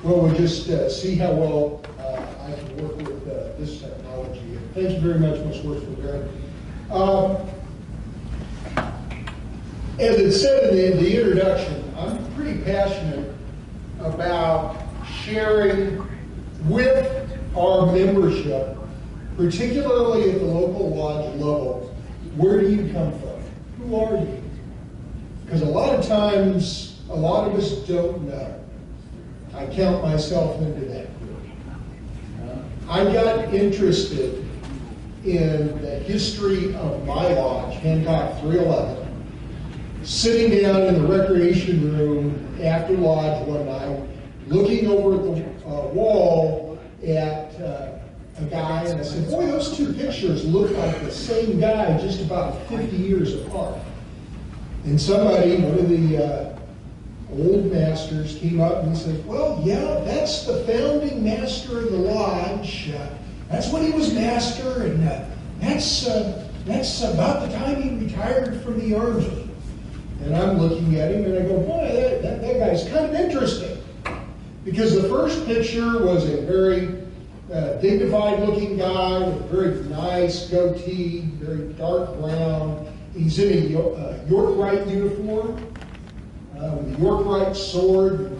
Well, we'll just see how well I can work with this technology. Thank you very much, Ms. Worthman. As it said in the introduction, I'm pretty passionate about sharing with our membership, particularly at the local lodge level, where do you come from? Who are you? Because a lot of times, a lot of us don't know. I count myself into that group. I got interested in the history of my lodge, Hancock 311, sitting down in the recreation room after lodge one night, looking over at the wall at a guy, and I said, boy, those two pictures look like the same guy, just about 50 years apart. And somebody, one of the old masters, came up and he said, well, yeah, that's the founding master of the lodge. That's when he was master, and that's about the time he retired from the Army. And I'm looking at him and I go, boy, that guy's kind of interesting. Because the first picture was a very dignified looking guy with a very nice goatee, very dark brown. He's in a York-Rite uniform with a York-Rite sword. And,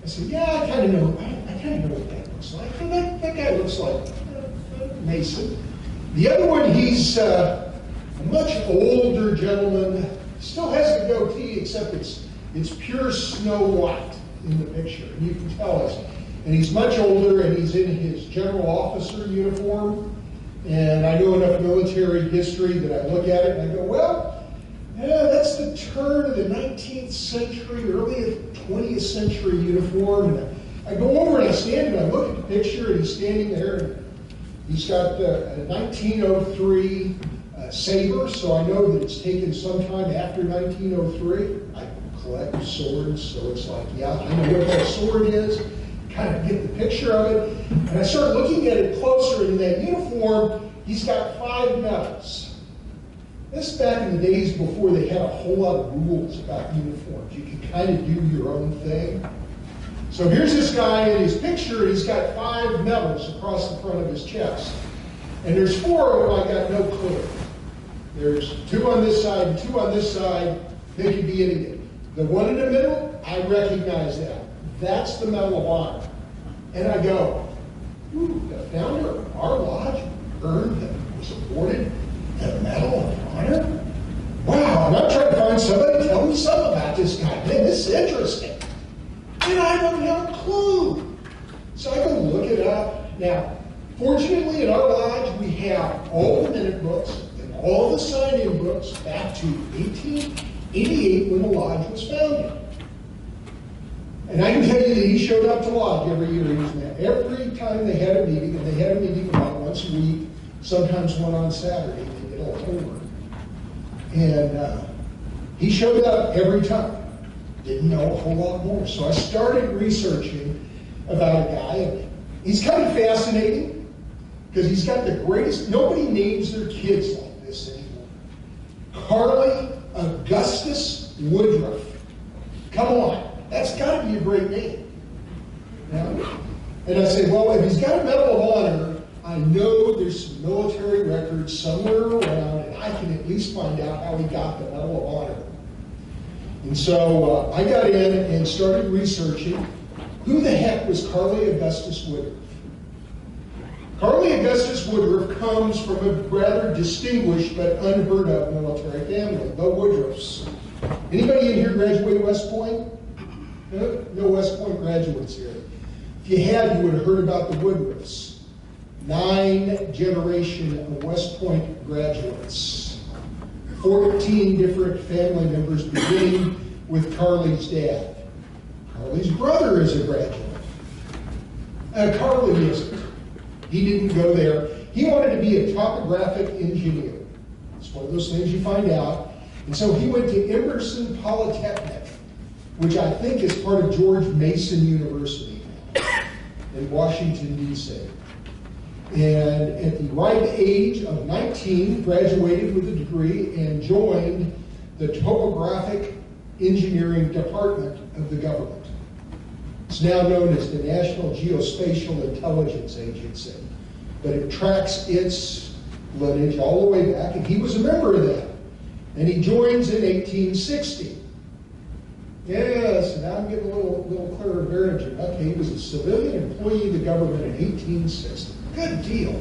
I said, yeah, I kind of know what that looks like. And that guy looks like Mason. The other one, he's a much older gentleman. Still has a goatee, except it's pure snow white in the picture. And you can tell us. And he's much older, and he's in his general officer uniform. And I know enough military history that I look at it and I go, well, yeah, that's the turn of the 19th century, early 20th century uniform. And I go over and I stand and I look at the picture, and he's standing there. And he's got a 1903 saber, so I know that it's taken sometime after 1903. I collect swords, so it's like, yeah, I know what that sword is. Kind of get the picture of it. And I start looking at it closer, and in that uniform, he's got 5 medals. This is back in the days before they had a whole lot of rules about uniforms. You could kind of do your own thing. So here's this guy in his picture, and he's got 5 medals across the front of his chest. And there's 4 of them I got no clue. There's 2 on this side and 2 on this side. They could be anything. The one in the middle, I recognize that. That's the Medal of Honor. And I go, ooh, the founder of our lodge was awarded the Medal of Honor? Wow, and I'm trying to find somebody to tell me something about this guy. Man, this is interesting. And I don't have a clue. So I go look it up. Now, fortunately in our lodge, we have all the minute books and all the sign-in books back to 1888 when the lodge was founded. And I can tell you that he showed up to lodge every year. He was there. Every time they had a meeting, and they had a meeting about once a week, sometimes one on Saturday, they did a homework. And he showed up every time. Didn't know a whole lot more. So I started researching about a guy, and he's kind of fascinating because he's got the greatest, nobody names their kids like this anymore. Carly Augustus Woodruff. Come on. That's got to be a great name. Now, and I say, well, if he's got a Medal of Honor, I know there's some military records somewhere around, and I can at least find out how he got the Medal of Honor. And so I got in and started researching who the heck was Carly Augustus Woodruff. Carly Augustus Woodruff comes from a rather distinguished but unheard of military family, the Woodruffs. Anybody in here graduate West Point? No West Point graduates here. If you had, you would have heard about the Woodruffs. 9 generation of West Point graduates. 14 different family members, beginning with Carly's dad. Carly's brother is a graduate. Carly isn't. He didn't go there. He wanted to be a topographic engineer. It's one of those things you find out. And so he went to Emerson Polytechnic, which I think is part of George Mason University in Washington, D.C. And at the ripe age of 19, graduated with a degree and joined the topographic engineering department of the government. It's now known as the National Geospatial Intelligence Agency, but it tracks its lineage all the way back, and he was a member of that. And he joins in 1860. Yes, now I'm getting a little clearer version. Okay, he was a civilian employee of the government in 1860. Good deal.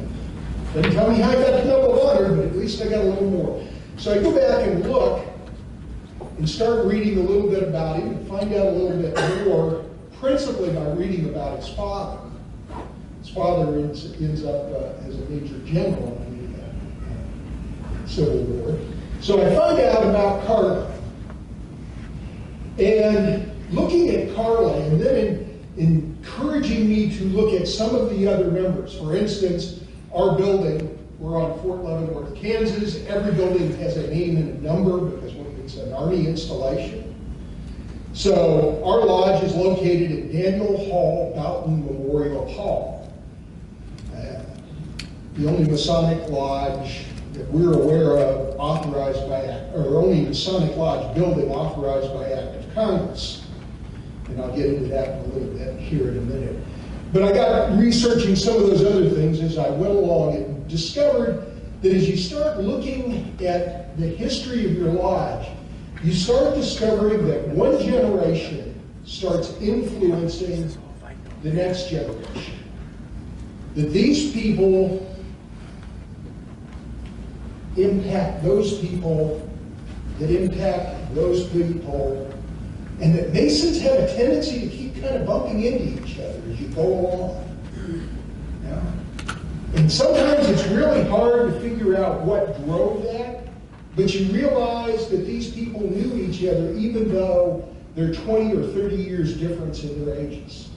Doesn't tell me how I got the Medal of Honor, but at least I got a little more. So I go back and look and start reading a little bit about him and find out a little bit more, principally by reading about his father. His father ends up as a major general in the Civil War. So I find out about Carly. And looking at Carly, and then encouraging me to look at some of the other members. For instance, our building, we're on Fort Leavenworth, Kansas. Every building has a name and a number because it's an Army installation. So our lodge is located at Daniel Hall Boughton Memorial Hall. The only Masonic lodge that we're aware of authorized by act, or only Masonic lodge building authorized by act of Congress. And I'll get into that in a little bit here in a minute. But I got researching some of those other things as I went along and discovered that as you start looking at the history of your lodge, you start discovering that one generation starts influencing the next generation. That these people impact those people, that impact those people, and that Masons have a tendency to keep kind of bumping into each other as you go along. Yeah. And sometimes it's really hard to figure out what drove that, but you realize that these people knew each other even though they're 20 or 30 years difference in their ages.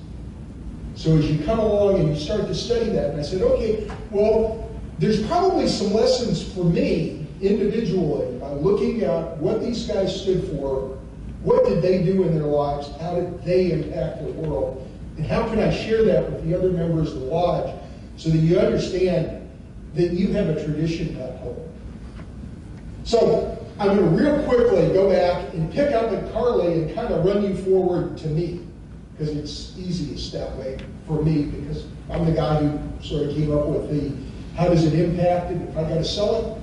So as you come along and you start to study that, and I said, okay, well, there's probably some lessons for me individually by looking at what these guys stood for, what did they do in their lives, how did they impact the world, and how can I share that with the other members of the lodge so that you understand that you have a tradition to uphold. So I'm going to real quickly go back and pick up at Carly and kind of run you forward to me, because it's easiest that way for me, because I'm the guy who sort of came up with the how does it impact it? If I got to sell it,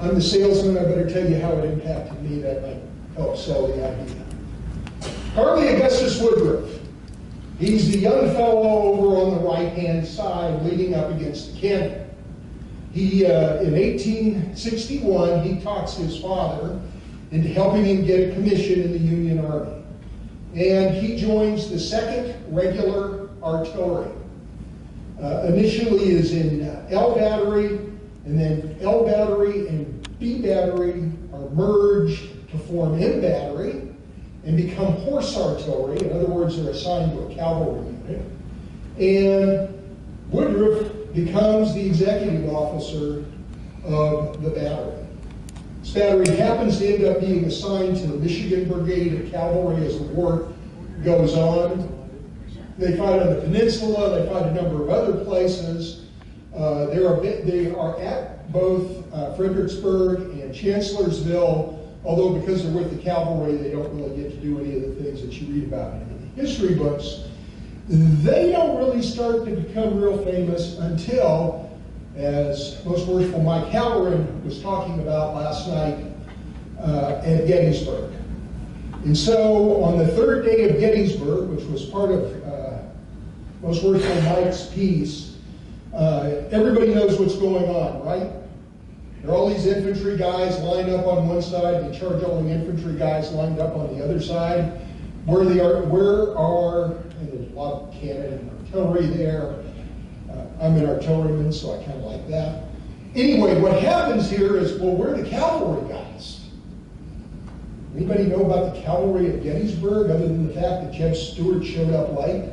I'm the salesman. I better tell you how it impacted me. That might help sell the idea. Carly Augustus Woodruff. He's the young fellow over on the right-hand side leading up against the cannon. He, in 1861, he talks his father into helping him get a commission in the Union Army. And he joins the 2nd Regular Artillery. Initially is in L Battery, and then L Battery and B Battery are merged to form M Battery and become Horse Artillery. In other words, they're assigned to a cavalry unit. And Woodruff becomes the executive officer of the battery. This battery happens to end up being assigned to the Michigan Brigade of Cavalry as the war goes on. They fight on the peninsula, they fight a number of other places. They are at both Fredericksburg and Chancellorsville, although because they're with the cavalry, they don't really get to do any of the things that you read about in the history books. They don't really start to become real famous until, as Most Worshipful Mike Halloran was talking about last night, at Gettysburg. And so on the 3rd day of Gettysburg, which was part of Most Worshipful Mike's piece, everybody knows what's going on, right? There are all these infantry guys lined up on one side, they charge all the infantry guys lined up on the other side. Where are, and there's a lot of cannon and artillery there. I'm an artilleryman, so I kind of like that. Anyway, what happens here is, well, where are the cavalry guys? Anybody know about the cavalry at Gettysburg, other than the fact that Jeb Stuart showed up late?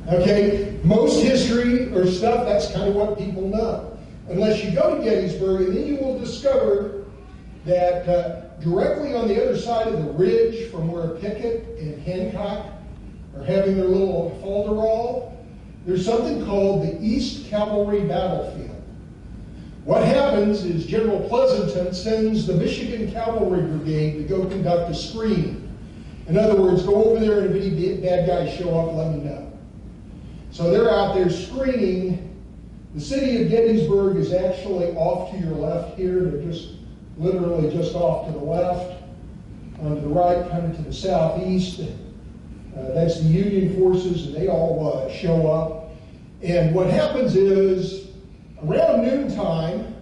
Okay, most history or stuff, that's kind of what people know. Unless you go to Gettysburg, and then you will discover that directly on the other side of the ridge from where Pickett and Hancock are having their little falderall, there's something called the East Cavalry Battlefield. What happens is General Pleasanton sends the Michigan Cavalry Brigade to go conduct a screening. In other words, go over there and if any bad guys show up, let me know. So they're out there screening. The city of Gettysburg is actually off to your left here. They're just literally just off to the left. On the right, kind of to the southeast, that's the Union forces, and they all show up. And what happens is, around noontime,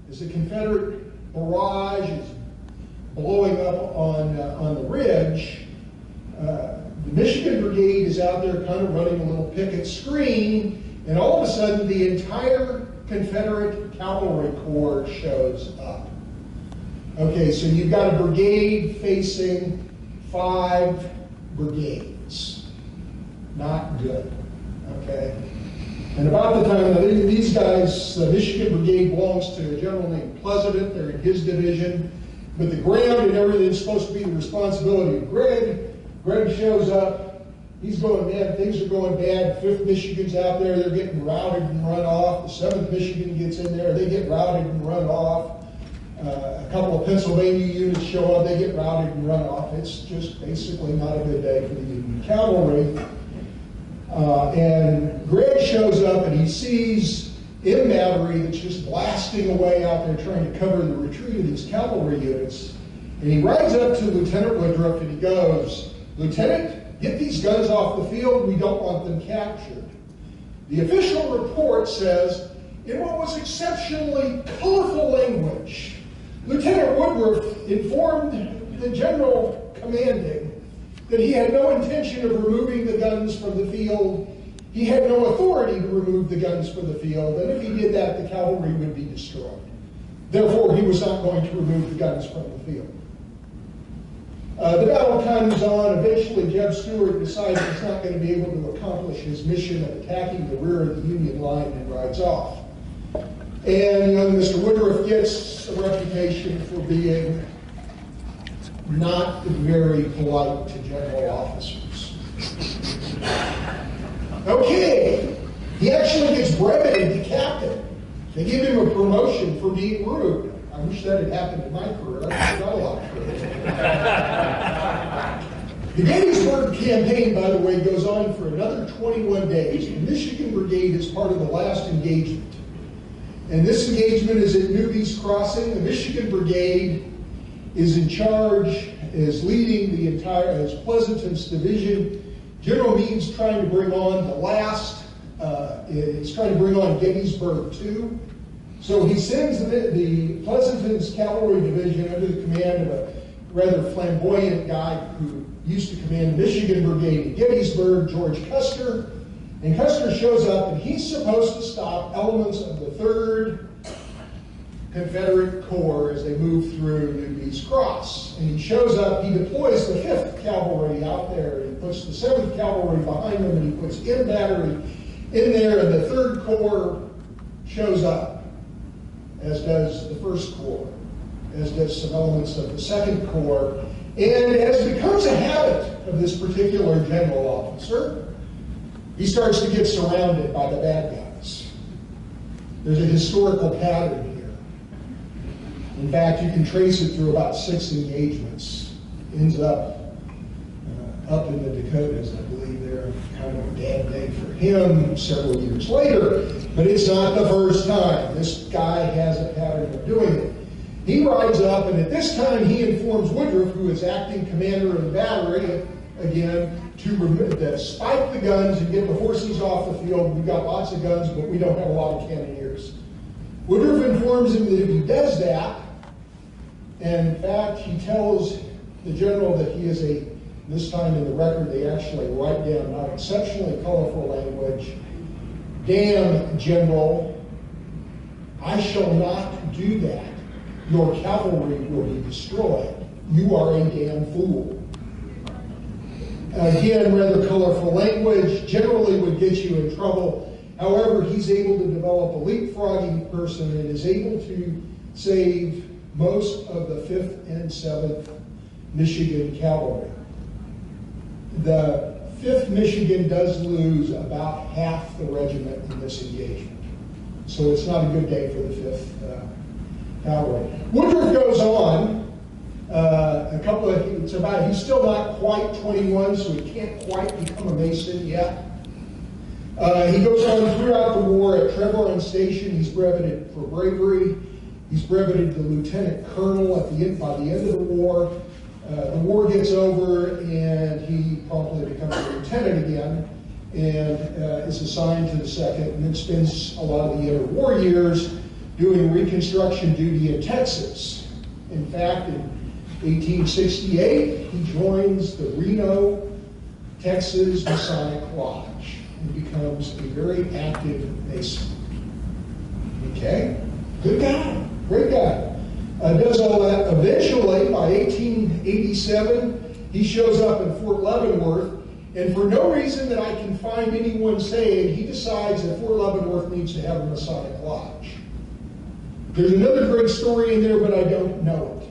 as the Confederate barrage is blowing up on the ridge, the Michigan Brigade is out there kind of running a little picket screen, and all of a sudden the entire Confederate Cavalry Corps shows up. Okay, so you've got a brigade facing 5 brigades. Not good, okay? And about the time, these guys, the Michigan Brigade belongs to a general named Pleasant. They're in his division. But the ground and everything is supposed to be the responsibility of Greg. Greg shows up. He's going, man, things are going bad. 5th Michigan's out there. They're getting routed and run off. The 7th Michigan gets in there. They get routed and run off. A couple of Pennsylvania units show up. They get routed and run off. It's just basically not a good day for the Union cavalry. And Greg shows up and he sees M Battery that's just blasting away out there trying to cover the retreat of these cavalry units. And he rides up to Lieutenant Woodruff and he goes, "Lieutenant, get these guns off the field. We don't want them captured." The official report says, in what was exceptionally colorful language, Lieutenant Woodruff informed the general commanding that he had no intention of removing the guns from the field. He had no authority to remove the guns from the field, and if he did that, the cavalry would be destroyed. Therefore, he was not going to remove the guns from the field. The battle comes on. Eventually, Jeb Stuart decides he's not going to be able to accomplish his mission of attacking the rear of the Union line and rides off. And Mr. Woodruff gets a reputation for being not very polite to general officers. Okay, he actually gets brevetted to captain. They give him a promotion for being rude. I wish that had happened in my career. I got a lot of careers. The Gettysburg campaign, by the way, goes on for another 21 days. The Michigan Brigade is part of the last engagement. And this engagement is at Newby's Crossing. The Michigan Brigade is in charge, is leading the entire, as Pleasanton's division. General Meade's trying to bring on the last, he's trying to bring on Gettysburg too. So he sends the Pleasanton's cavalry division under the command of a rather flamboyant guy who used to command the Michigan Brigade at Gettysburg, George Custer. And Custer shows up, and he's supposed to stop elements of the 3rd Confederate Corps as they move through Newby's Cross. And he shows up, he deploys the 5th Cavalry out there, and he puts the 7th Cavalry behind them, and he puts M Battery in there, and the 3rd Corps shows up, as does the 1st Corps, as does some elements of the 2nd Corps. And as becomes a habit of this particular general officer, he starts to get surrounded by the bad guys. There's a historical pattern here. In fact, you can trace it through about 6 engagements. Ends up in the Dakotas, I believe. They're kind of a bad day for him several years later. But it's not the first time. This guy has a pattern of doing it. He rides up, and at this time he informs Woodruff, who is acting commander of the battery, again, to spike the guns and get the horses off the field. We've got lots of guns, but we don't have a lot of cannoneers. Woodruff informs him that if he does that, and in fact, he tells the general that he is this time in the record, they actually write down not exceptionally colorful language, "Damn, General, I shall not do that. Your cavalry will be destroyed. You are a damn fool." Again, rather colorful language, generally would get you in trouble. However, he's able to develop a leapfrogging person and is able to save most of the 5th and 7th Michigan Cavalry. The 5th Michigan does lose about half the regiment in this engagement. So it's not a good day for the 5th Cavalry. Woodruff goes on. It's he's still not quite 21, so he can't quite become a Mason yet. He goes on throughout the war at Trevor Station. He's breveted for bravery. He's breveted to lieutenant colonel by the end of the war. The war gets over, and he promptly becomes a lieutenant again, and is assigned to the 2nd, and then spends a lot of the interwar years doing reconstruction duty in Texas. In fact, in 1868, he joins the Reno, Texas Masonic Lodge and becomes a very active Mason. Okay? Good guy. Great guy. Does all that. Eventually, by 1887, he shows up in Fort Leavenworth, and for no reason that I can find anyone saying, he decides that Fort Leavenworth needs to have a Masonic Lodge. There's another great story in there, but I don't know it.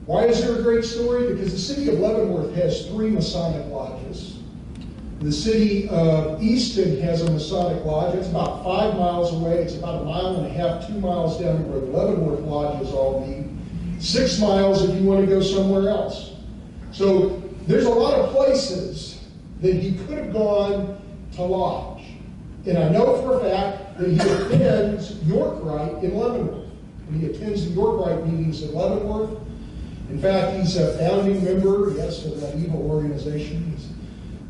Why is there a great story? Because the city of Leavenworth has 3 Masonic lodges. The city of Easton has a Masonic lodge. It's about 5 miles away. It's about 1.5 miles, 2 miles down to where the Leavenworth lodges all meet. 6 miles if you want to go somewhere else. So there's a lot of places that he could have gone to lodge. And I know for a fact that he attends Yorkright in Leavenworth. And he attends the Yorkright meetings in Leavenworth. In fact, he's a founding member, yes, of that evil organization. He's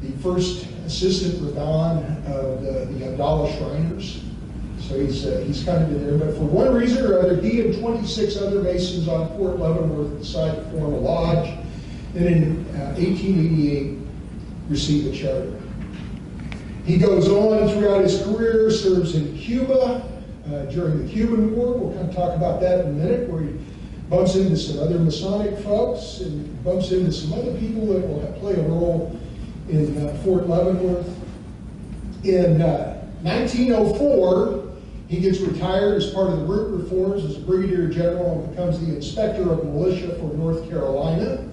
the first assistant rabbin of the Abdallah Shriners. So he's kind of in there. But for one reason or other, he and 26 other Masons on Fort Leavenworth decided to form a lodge. And in 1888, received a charter. He goes on throughout his career, serves in Cuba during the Cuban War. We'll kind of talk about that in a minute, where he bumps into some other Masonic folks and bumps into some other people that will play a role in Fort Leavenworth. In 1904, he gets retired as part of the route reforms as a brigadier general and becomes the inspector of militia for North Carolina,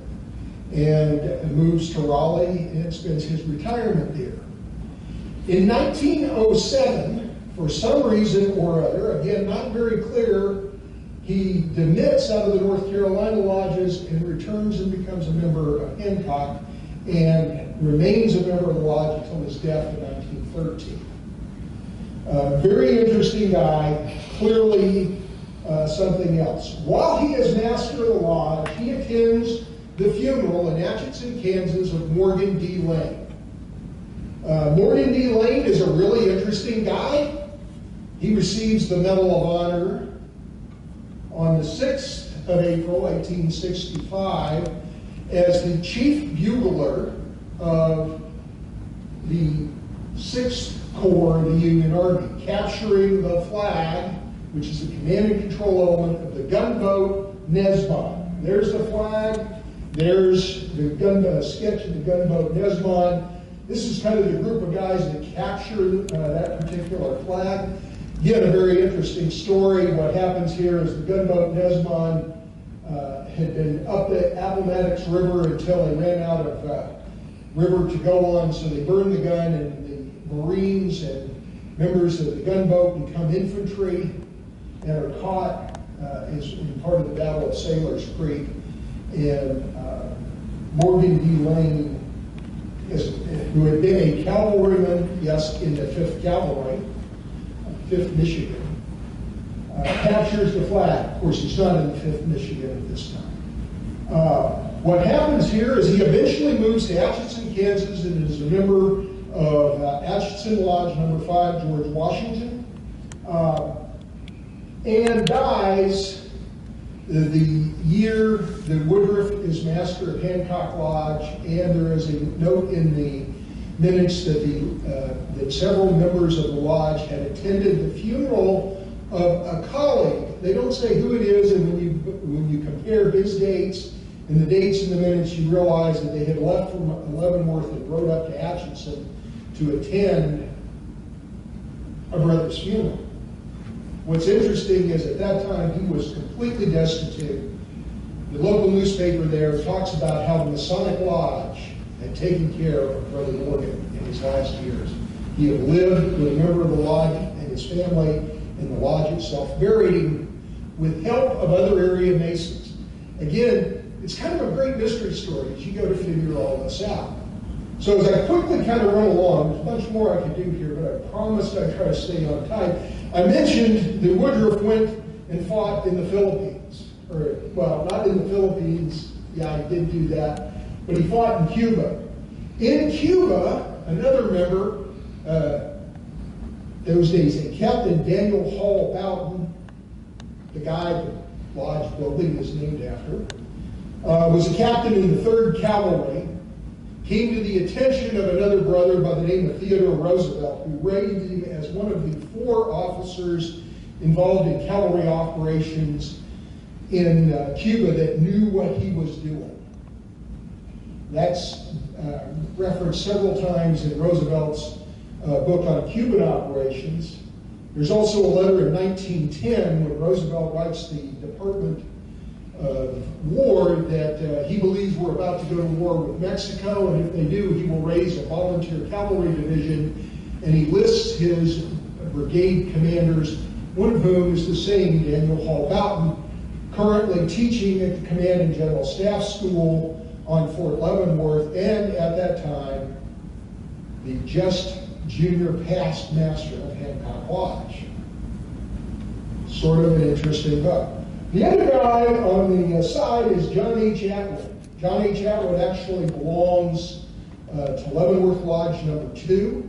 and moves to Raleigh and spends his retirement there. In 1907, for some reason or other, again, not very clear, he demits out of the North Carolina lodges and returns and becomes a member of Hancock and remains a member of the lodge until his death in 1913. Very interesting guy, clearly something else. While he is master of the lodge, he attends the funeral in Atchison, Kansas of Morgan D. Lane. Morgan D. Lane is a really interesting guy. He receives the Medal of Honor on the 6th of April, 1865, as the chief bugler of the 6th Corps of the Union Army, capturing the flag, which is the command and control element of the gunboat Nesmond. There's the flag. There's the sketch of the gunboat Nesmond. This is kind of the group of guys that captured that particular flag. Again, a very interesting story. What happens here is the gunboat Nesmond had been up the Appomattox River until they ran out of river to go on, so they burned the gun, and the Marines and members of the gunboat become infantry and are caught as in part of the Battle of Sailor's Creek. And Morgan D. Lane, who had been a cavalryman, yes, in the 5th Cavalry, 5th Michigan, captures the flag. Of course, he's not in the 5th Michigan at this time. What happens here is he eventually moves to Atchison, Kansas, and is a member of Atchison Lodge number 5, George Washington, and dies the year that Woodruff is master of Hancock Lodge. And there is a note in the minutes that that several members of the lodge had attended the funeral of a colleague. They don't say who it is, and when you compare his dates and the dates in the minutes, you realize that they had left from Leavenworth and rode up to Atchison to attend a brother's funeral. What's interesting is at that time he was completely destitute. The local newspaper there talks about how the Masonic Lodge had taken care of Brother Morgan in his last years. He had lived with a member of the lodge and his family in the lodge itself, buried him with help of other area Masons. Again, it's kind of a great mystery story as you go to figure all this out. So as I quickly kind of run along, there's a bunch more I could do here, but I promised I'd try to stay on time. I mentioned that Woodruff went and fought in the Philippines. Or, well, not in the Philippines, yeah, he did do that, but he fought in Cuba. In Cuba, another member, those days, a Captain Daniel Hall Boughton, the guy the lodge building is named after, was a captain in the 3rd Cavalry, came to the attention of another brother by the name of Theodore Roosevelt, who rated him as one of the 4 officers involved in cavalry operations in Cuba that knew what he was doing. That's referenced several times in Roosevelt's book on Cuban operations. There's also a letter in 1910 when Roosevelt writes the Department of War that he believes we're about to go to war with Mexico, and if they do, he will raise a volunteer cavalry division, and he lists his brigade commanders, one of whom is the same Daniel Hall Boughton, currently teaching at the Command and General Staff School on Fort Leavenworth, and at that time, the just junior past master of Hancock Lodge. Sort of an interesting book. The other guy on the side is John H. Atwood. John H. Atwood actually belongs to Leavenworth Lodge number 2.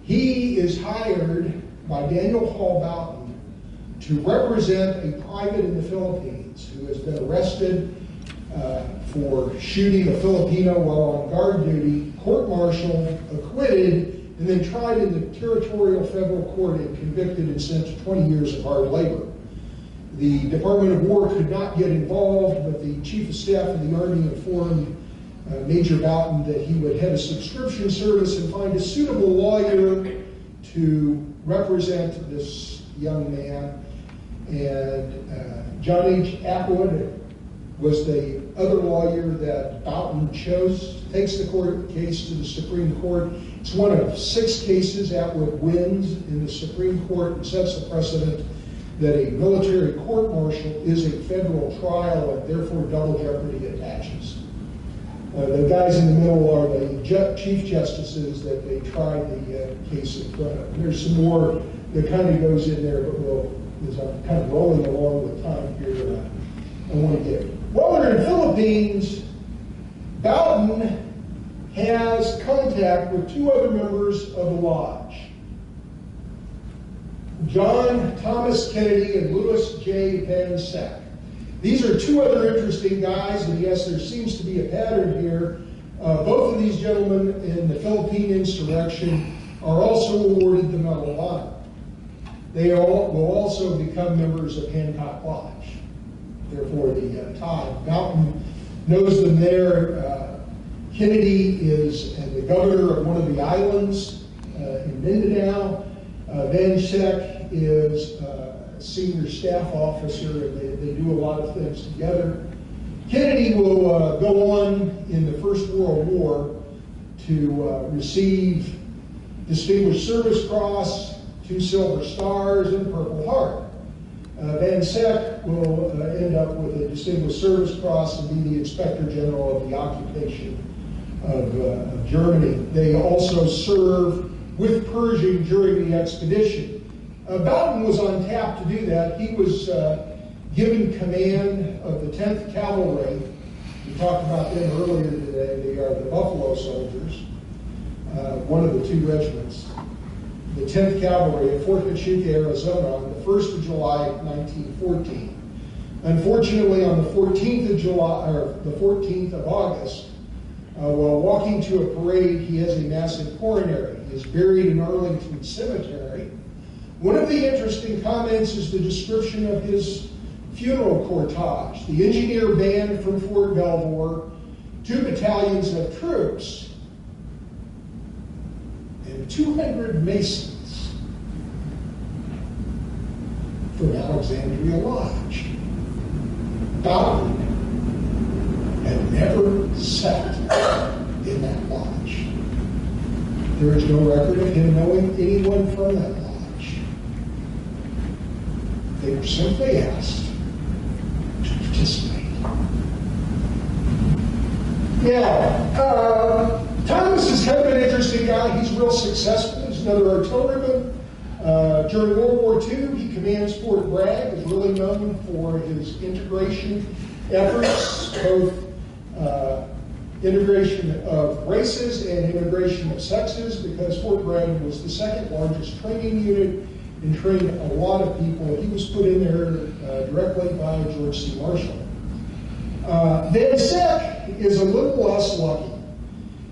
He is hired by Daniel Hall Boughton to represent a private in the Philippines who has been arrested for shooting a Filipino while on guard duty, court-martialed, acquitted, and then tried in the territorial federal court and convicted and sent to 20 years of hard labor. The Department of War could not get involved, but the Chief of Staff of the Army informed Major Boughton that he would head a subscription service and find a suitable lawyer to represent this young man. And John H. Atwood was the other lawyer that Boughton chose, takes the case to the Supreme Court. It's one of 6 cases Atwood wins in the Supreme Court and sets the precedent that a military court-martial is a federal trial and therefore double jeopardy attaches. The guys in the middle are the chief justices that they tried the case in front of. And there's some more that kind of goes in there, but as I'm kind of rolling along with time here, I want to get. While we're in the Philippines, Boughton has contact with 2 other members of the lodge, John Thomas Kennedy and Louis J. Van Seck. These are 2 other interesting guys, and yes, there seems to be a pattern here. Both of these gentlemen in the Philippine insurrection are also awarded the Medal of Honor. They all will also become members of Hancock Lodge. Therefore, the tie. Boughton knows them there. Kennedy is the governor of one of the islands in Mindanao. Van Seck is a senior staff officer, and they do a lot of things together. Kennedy will go on in the First World War to receive Distinguished Service Cross, 2 Silver Stars, and Purple Heart. Van Seck will end up with a Distinguished Service Cross and be the Inspector General of the occupation of Germany. They also serve with Pershing during the expedition. Boughton was on tap to do that. He was given command of the 10th Cavalry. We talked about them earlier today. They are the Buffalo Soldiers, one of the 2 regiments. The 10th Cavalry at Fort Huachuca, Arizona, on the 1st of July, 1914. Unfortunately, on the 14th of July, or the 14th of August, while walking to a parade, he has a massive coronary. He is buried in Arlington Cemetery. One of the interesting comments is the description of his funeral cortege. The engineer band from Fort Belvoir, 2 battalions of troops, and 200 Masons from Alexandria Lodge. Boughton had never sat in that lodge. There is no record of him knowing anyone from that lodge. They were simply asked to participate. Now, Thomas is kind of an interesting guy. He's real successful. He's another artilleryman. During World War II, he commands Fort Bragg, is really known for his integration efforts, both integration of races and integration of sexes, because Fort Bragg was the second largest training unit and trained a lot of people. He was put in there directly by George C. Marshall. Van Seck is a little less lucky.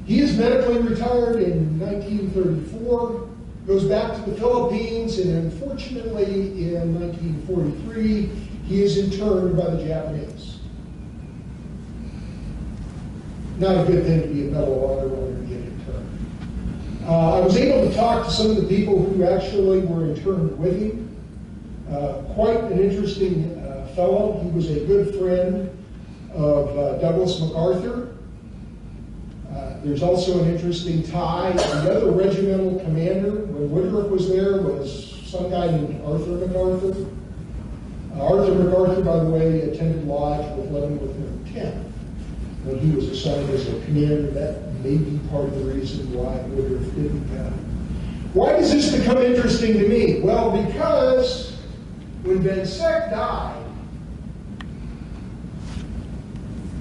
He is medically retired in 1934, goes back to the Philippines, and unfortunately in 1943, he is interned by the Japanese. Not a good thing to be a Medal of Honor when you get interned. I was able to talk to some of the people who actually were interned with him. Quite an interesting fellow. He was a good friend of Douglas MacArthur. There's also an interesting tie. The other regimental commander, when Woodruff was there, was some guy named Arthur MacArthur. Arthur MacArthur, by the way, attended Lodge with Leavenworth No. 10 when he was assigned as a commander. That may be part of the reason why Woodruff didn't have him. Why does this become interesting to me? Well, because when Van Seck died,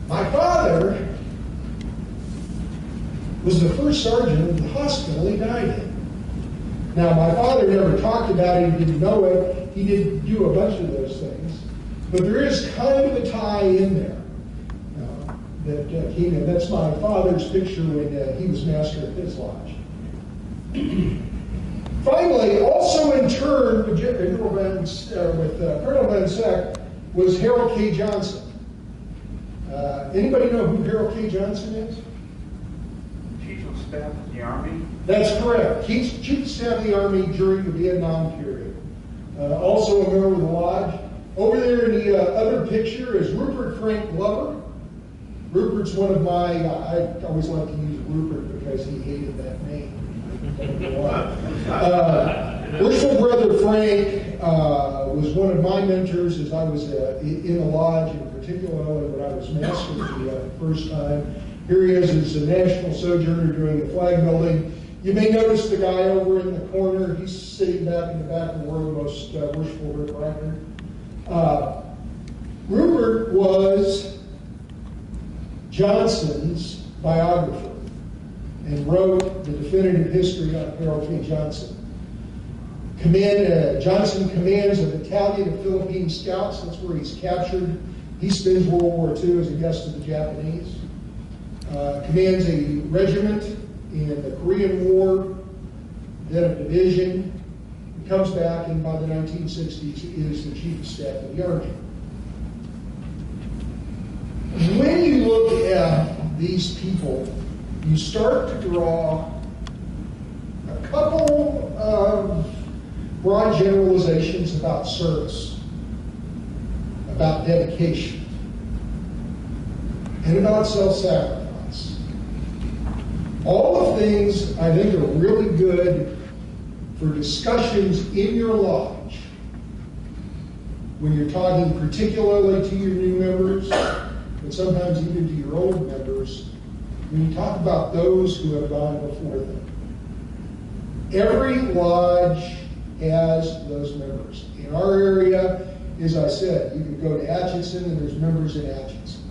my father was the first sergeant of the hospital he died in. Now, my father never talked about it, he didn't know it, he didn't do a bunch of those things, but there is kind of a tie in there that came in. That's my father's picture when he was master of his lodge. Finally, also interned with Colonel Van Seck was Harold K. Johnson. Anybody know who Harold K. Johnson is? Chief of Staff of the Army? That's correct. He's Chief of Staff of the Army during the Vietnam period. Also a member of the Lodge. Over there in the other picture is Rupert Frank Glover. Rupert's one of my, I always like to use Rupert because he hated that name. Wishful brother Frank was one of my mentors as I was in the Lodge, and particularly when I was master the first time. Here he is as a national sojourner doing the flag building. You may notice the guy over in the corner. He's sitting back in the back of the world, most wishful Rick Record. Rupert was Johnson's biographer and wrote the definitive history on Harold K. Johnson. Johnson commands a battalion of Philippine scouts. That's where he's captured. He spends World War II as a guest of the Japanese. Commands a regiment in the Korean War, then a division. He comes back, and by the 1960s is the Chief of Staff of the Army. When you look at these people, you start to draw a couple of broad generalizations about service, about dedication, and about self-sacrifice. All of things I think are really good for discussions in your lodge when you're talking particularly to your new members, but sometimes even to your old members, when you talk about those who have gone before them. Every lodge has those members. In our area, as I said, you can go to Atchison and there's members in Atchison.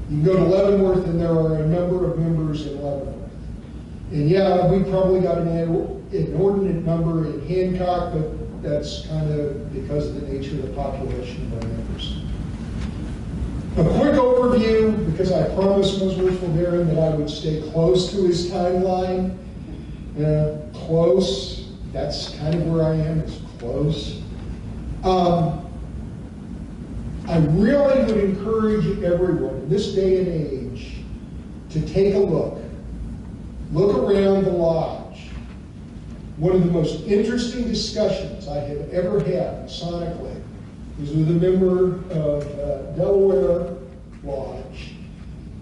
You can go to Leavenworth and there are a number of members in Leavenworth. And yeah, we probably got an inordinate number in Hancock, but that's kind of because of the nature of the population of our members. A quick overview, because I promised Most Worshipful Darren that I would stay close to his timeline. Close, that's kind of where I am, is close. I really would encourage everyone in this day and age to take a look. Look around the lodge. One of the most interesting discussions I have ever had Masonically was with a member of Delaware Lodge,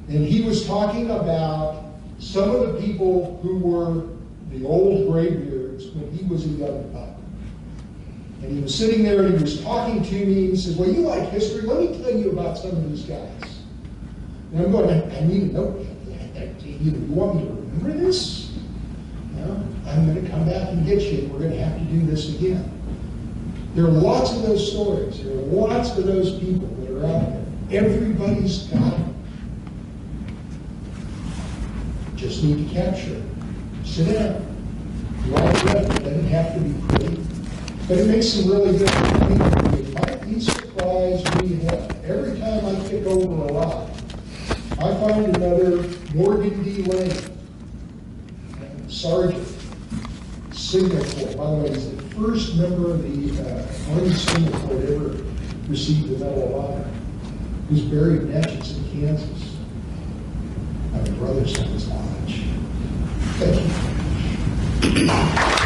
and he was talking about some of the people who were the old graybeards when he was a young pup. And he was sitting there and he was talking to me, and he said, well, you like history, let me tell you about some of these guys. And I'm going, I need to know either you want me to remember this, I'm going to come back and get you, and we're going to have to do this again. There are lots of those stories. There are lots of those people that are out there. Everybody's got them. Just need to capture it. Sit down. Write it up. It doesn't have to be pretty. But it makes some really good people. You might be surprised who you have. Every time I kick over a rock, I find another Morgan D. Lane, Sergeant, Singapore. By the way, he's the first member of the Army Singapore to ever receive the Medal of Honor. Who's buried in Natchez, Kansas. My brother's on his lodge. Thank you.